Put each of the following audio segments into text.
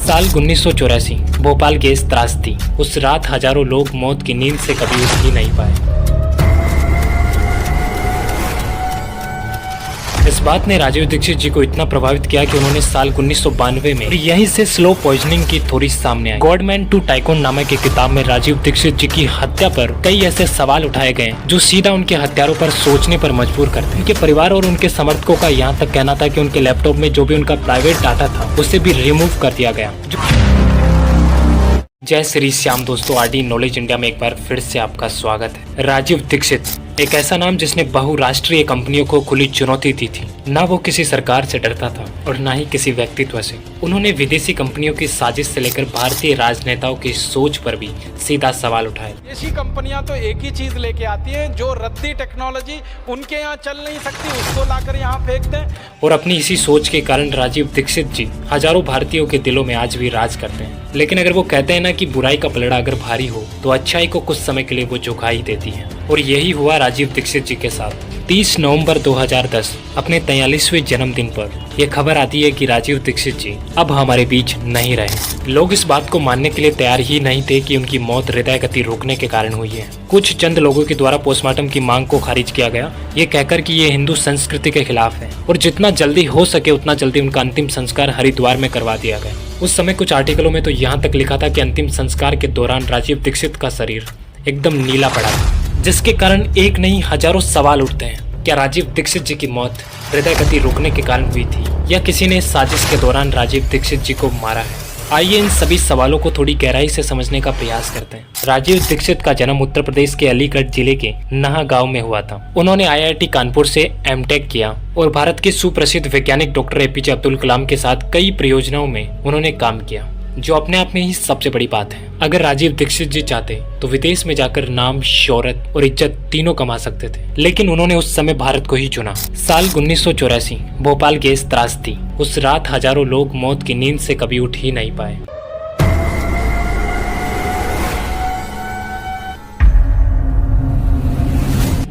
साल 1984 भोपाल गैस त्रासदी। उस रात हजारों लोग मौत की नींद से कभी उठ ही नहीं पाए। इस बात ने राजीव दीक्षित जी को इतना प्रभावित किया कि उन्होंने साल 1992 में यहीं से स्लो पॉइजनिंग की थ्योरी सामने आई। गॉडमैन टू टाइकून नामक एक किताब में राजीव दीक्षित जी की हत्या पर कई ऐसे सवाल उठाए गए जो सीधा उनके हत्यारों पर सोचने पर मजबूर करते। उनके परिवार और उनके समर्थकों का यहाँ तक कहना था कि उनके लैपटॉप में जो भी उनका प्राइवेट डाटा था उसे भी रिमूव कर दिया गया। जय श्री श्याम दोस्तों, आरडी नॉलेज इंडिया में एक बार फिर से आपका स्वागत है। राजीव दीक्षित एक ऐसा नाम जिसने बहुराष्ट्रीय कंपनियों को खुली चुनौती दी थी। ना वो किसी सरकार से डरता था और ना ही किसी व्यक्तित्व से। उन्होंने विदेशी कंपनियों की साजिश से लेकर भारतीय राजनेताओं की सोच पर भी सीधा सवाल उठाए। विदेशी कंपनियां तो एक ही चीज लेके आती हैं, जो रद्दी टेक्नोलॉजी उनके यहाँ चल नहीं सकती उसको लाकर यहाँ फेंक दें। और अपनी इसी सोच के कारण राजीव दीक्षित जी हजारों भारतीयों के दिलों में आज भी राज करते हैं। लेकिन अगर वो कहते हैं ना कि बुराई का पलड़ा अगर भारी हो तो अच्छाई को कुछ समय के लिए वो झुका ही देती है। और यही हुआ राजीव दीक्षित जी के साथ। 30 नवंबर 2010 अपने 43वें जन्मदिन पर यह खबर आती है कि राजीव दीक्षित जी अब हमारे बीच नहीं रहे। लोग इस बात को मानने के लिए तैयार ही नहीं थे कि उनकी मौत हृदय गति रोकने के कारण हुई है। कुछ चंद लोगों के द्वारा पोस्टमार्टम की मांग को खारिज किया गया, ये कहकर कि ये हिंदू संस्कृति के खिलाफ है और जितना जल्दी हो सके उतना जल्दी उनका अंतिम संस्कार हरिद्वार में करवा दिया गया। उस समय कुछ आर्टिकलों में तो यहाँ तक लिखा था कि अंतिम संस्कार के दौरान राजीव दीक्षित का शरीर एकदम नीला पड़ा था, जिसके कारण एक नहीं हजारों सवाल उठते हैं। क्या राजीव दीक्षित जी की मौत हृदय गति रोकने के कारण हुई थी या किसी ने साजिश के दौरान राजीव दीक्षित जी को मारा है? आइए इन सभी सवालों को थोड़ी गहराई से समझने का प्रयास करते हैं। राजीव दीक्षित का जन्म उत्तर प्रदेश के अलीगढ़ जिले के नाहा गांव में हुआ था। उन्होंने आईआईटी कानपुर से एमटेक किया और भारत के सुप्रसिद्ध वैज्ञानिक डॉक्टर एपीजे अब्दुल कलाम के साथ कई परियोजनाओं में उन्होंने काम किया, जो अपने आप में ही सबसे बड़ी बात है। अगर राजीव दीक्षित जी चाहते तो विदेश में जाकर नाम, शोहरत और इज्जत तीनों कमा सकते थे, लेकिन उन्होंने उस समय भारत को ही चुना। साल 1984 भोपाल गैस त्रासदी। उस रात हजारों लोग मौत की नींद से कभी उठ ही नहीं पाए।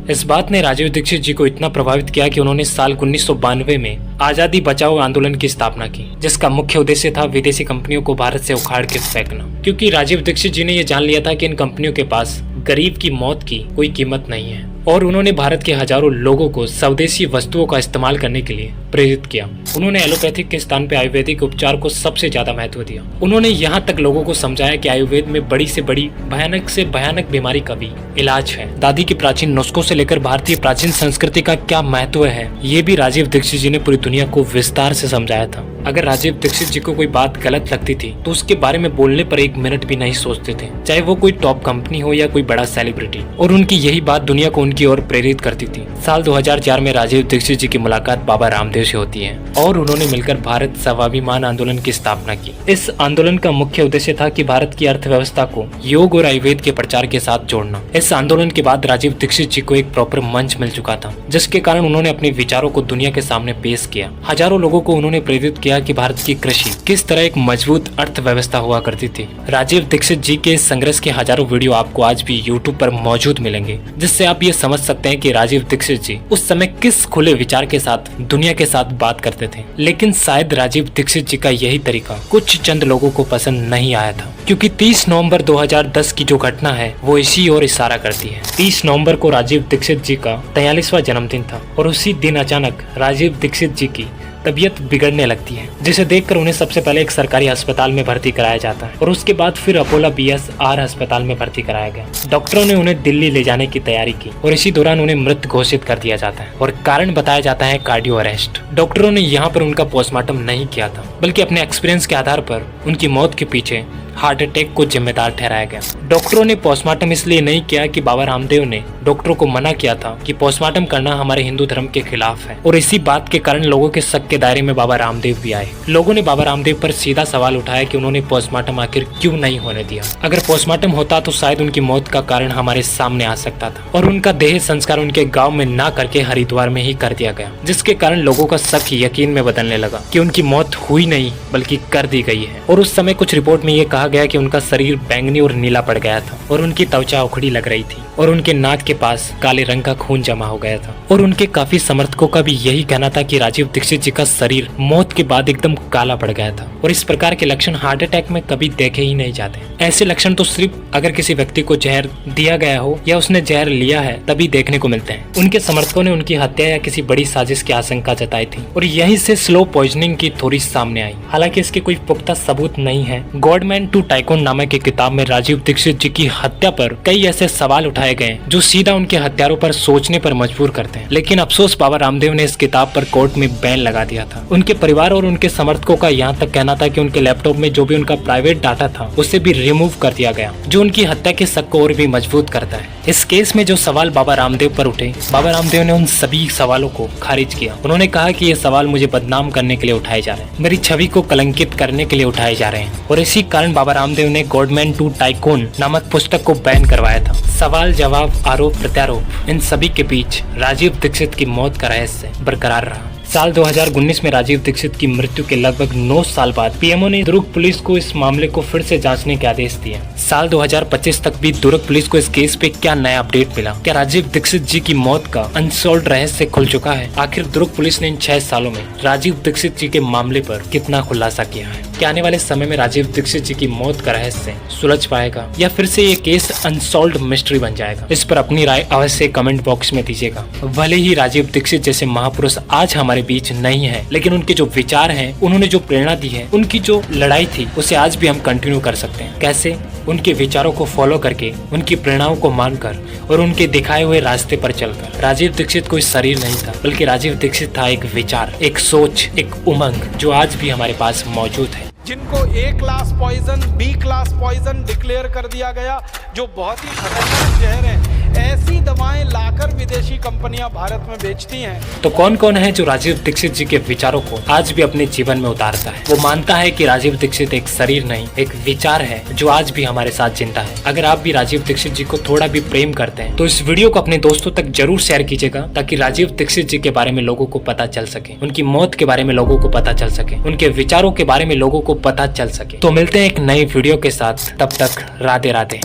इस बात ने राजीव दीक्षित जी को इतना प्रभावित किया कि उन्होंने साल 1992 में आजादी बचाओ आंदोलन की स्थापना की, जिसका मुख्य उद्देश्य था विदेशी कंपनियों को भारत से उखाड़ के फेंकना। क्योंकि राजीव दीक्षित जी ने यह जान लिया था कि इन कंपनियों के पास गरीब की मौत की कोई कीमत नहीं है, और उन्होंने भारत के हजारों लोगों को स्वदेशी वस्तुओं का इस्तेमाल करने के लिए प्रेरित किया। उन्होंने एलोपैथिक के स्थान पर आयुर्वेदिक उपचार को सबसे ज्यादा महत्व दिया। उन्होंने यहाँ तक लोगों को समझाया कि आयुर्वेद में बड़ी से बड़ी, भयानक से भयानक बीमारी का भी इलाज है। दादी के प्राचीन नुस्खों से लेकर भारतीय प्राचीन संस्कृति का क्या महत्व है, ये भी राजीव दीक्षित जी ने पूरी दुनिया को विस्तार से समझाया था। अगर राजीव दीक्षित जी को कोई बात गलत लगती थी तो उसके बारे में बोलने पर एक मिनट भी नहीं सोचते थे, चाहे वो कोई टॉप कंपनी हो या कोई बड़ा सेलिब्रिटी। और उनकी यही बात दुनिया को उनकी ओर प्रेरित करती थी। साल 2004 में राजीव दीक्षित जी की मुलाकात बाबा रामदेव से होती है और उन्होंने मिलकर भारत स्वाभिमान आंदोलन की स्थापना की। इस आंदोलन का मुख्य उद्देश्य था कि भारत की अर्थव्यवस्था को योग और आयुर्वेद के प्रचार के साथ जोड़ना। इस आंदोलन के बाद राजीव दीक्षित जी को एक प्रॉपर मंच मिल चुका था, जिसके कारण उन्होंने अपने विचारों को दुनिया के सामने पेश किया। हजारों लोगों को उन्होंने प्रेरित किया कि भारत की कृषि किस तरह एक मजबूत अर्थव्यवस्था हुआ करती थी। राजीव दीक्षित जी के संघर्ष के हजारों वीडियो आपको आज भी यूट्यूब पर मौजूद मिलेंगे, जिससे आप ये समझ सकते हैं कि राजीव दीक्षित जी उस समय किस खुले विचार के साथ दुनिया के साथ बात करते थे। लेकिन शायद राजीव दीक्षित जी का यही तरीका कुछ चंद लोगों को पसंद नहीं आया था, क्योंकि 30 नवंबर 2010 की जो घटना है वो इसी ओर इशारा करती है। 30 नवंबर को राजीव दीक्षित जी का 43वां जन्मदिन था और उसी दिन अचानक राजीव दीक्षित जी की तबीयत बिगड़ने लगती है, जिसे देखकर उन्हें सबसे पहले एक सरकारी अस्पताल में भर्ती कराया जाता है और उसके बाद फिर अपोलो BSR अस्पताल में भर्ती कराया गया। डॉक्टरों ने उन्हें दिल्ली ले जाने की तैयारी की और इसी दौरान उन्हें मृत घोषित कर दिया जाता है और कारण बताया जाता है कार्डियो अरेस्ट। डॉक्टरों ने यहाँ पर उनका पोस्टमार्टम नहीं किया था, बल्कि अपने एक्सपीरियंस के आधार पर उनकी मौत के पीछे हार्ट अटैक को जिम्मेदार ठहराया गया। डॉक्टरों ने पोस्टमार्टम इसलिए नहीं किया कि बाबा रामदेव ने डॉक्टरों को मना किया था कि पोस्टमार्टम करना हमारे हिंदू धर्म के खिलाफ है, और इसी बात के कारण लोगों के शक के दायरे में बाबा रामदेव भी आए। लोगों ने बाबा रामदेव पर सीधा सवाल उठाया कि उन्होंने पोस्टमार्टम आखिर क्यों नहीं होने दिया। अगर पोस्टमार्टम होता तो शायद उनकी मौत का कारण हमारे सामने आ सकता था, और उनका देह संस्कार उनके गाँव में ना करके हरिद्वार में ही कर दिया गया, जिसके कारण लोगों का शक यकीन में बदलने लगा कि उनकी मौत हुई नहीं बल्कि कर दी गई है। और उस समय कुछ रिपोर्ट में ये कहा गया कि उनका शरीर बैंगनी और नीला पड़ गया था और उनकी त्वचा उखड़ी लग रही थी। और उनके नाक के पास काले रंग का खून जमा हो गया था। और उनके काफी समर्थकों का भी यही कहना था कि राजीव दीक्षित जी का शरीर मौत के बाद एकदम काला पड़ गया था और इस प्रकार के लक्षण हार्ट अटैक में कभी देखे ही नहीं जाते। ऐसे लक्षण तो सिर्फ अगर किसी व्यक्ति को जहर दिया गया हो या उसने जहर लिया है तभी देखने को मिलते हैं। उनके समर्थकों ने उनकी हत्या या किसी बड़ी साजिश की आशंका जताई थी और यहीं से स्लो पॉइजनिंग की थ्योरी सामने आई। हालांकि इसके कोई पुख्ता सबूत नहीं है। गॉडमैन टू टाइकून नामक एक किताब में राजीव दीक्षित जी की हत्या पर कई ऐसे सवाल उठाए गए जो सीधा उनके हत्यारों पर सोचने पर मजबूर करते हैं। लेकिन अफसोस बाबा रामदेव ने इस किताब पर कोर्ट में बैन लगा दिया था। उनके परिवार और उनके समर्थकों का यहाँ तक कहना था कि उनके लैपटॉप में जो भी उनका प्राइवेट डाटा था उसे भी रिमूव कर दिया गया, जो उनकी हत्या के शक को और भी मजबूत करता है। इस केस में जो सवाल बाबा रामदेव पर उठे, बाबा रामदेव ने उन सभी सवालों को खारिज किया। उन्होंने कहा कि ये सवाल मुझे बदनाम करने के लिए उठाए जा रहे हैं, मेरी छवि को कलंकित करने के लिए उठाए जा रहे हैं और इसी कारण बाबा रामदेव ने गॉडमैन टू टाइकून नामक पुस्तक को बैन करवाया था। सवाल जवाब, आरोप प्रत्यारोप, इन सभी के बीच राजीव दीक्षित की मौत का रहस्य बरकरार रहा। साल 2019 में राजीव दीक्षित की मृत्यु के लगभग 9 साल बाद पीएमओ ने दुर्ग पुलिस को इस मामले को फिर से जांचने के आदेश दिए। साल 2025 तक भी दुर्ग पुलिस को इस केस पे क्या नया अपडेट मिला? क्या राजीव दीक्षित जी की मौत का अनसॉल्व्ड रहस्य खुल चुका है? आखिर दुर्ग पुलिस ने इन 6 सालों में राजीव दीक्षित जी के मामले पर कितना खुलासा किया है? क्या आने वाले समय में राजीव दीक्षित जी की मौत का रहस्य सुलझ पाएगा या फिर से ये केस अनसॉल्व्ड मिस्ट्री बन जाएगा? इस पर अपनी राय अवश्य कमेंट बॉक्स में दीजिएगा। भले ही राजीव दीक्षित जैसे महापुरुष आज हमारे बीच नहीं है, लेकिन उनके जो विचार हैं, उन्होंने जो प्रेरणा दी है, उनकी जो लड़ाई थी, उसे आज भी हम कंटिन्यू कर सकते हैं। कैसे? उनके विचारों को फॉलो करके, उनकी प्रेरणाओं को मानकर और उनके दिखाए हुए रास्ते पर चलकर। राजीव दीक्षित कोई शरीर नहीं था, बल्कि राजीव दीक्षित था एक विचार, एक सोच, एक उमंग जो आज भी हमारे पास मौजूद है। जिनको A class poison, B class poison declare कर दिया गया, जो बहुत ही खतरनाक जहर है, ऐसी दवाएं लाकर विदेशी कंपनियां भारत में बेचती हैं। तो कौन कौन है जो राजीव दीक्षित जी के विचारों को आज भी अपने जीवन में उतारता है? वो मानता है कि राजीव दीक्षित एक शरीर नहीं, एक विचार है जो आज भी हमारे साथ जिंदा है। अगर आप भी राजीव दीक्षित जी को थोड़ा भी प्रेम करते हैं तो इस वीडियो को अपने दोस्तों तक जरूर शेयर कीजिएगा, ताकि राजीव दीक्षित जी के बारे में लोगों को पता चल सके, उनकी मौत के बारे में लोगों को पता चल सके, उनके विचारों के बारे में लोगों को पता चल सके। तो मिलते हैं एक नई वीडियो के साथ, तब तक राधे राधे।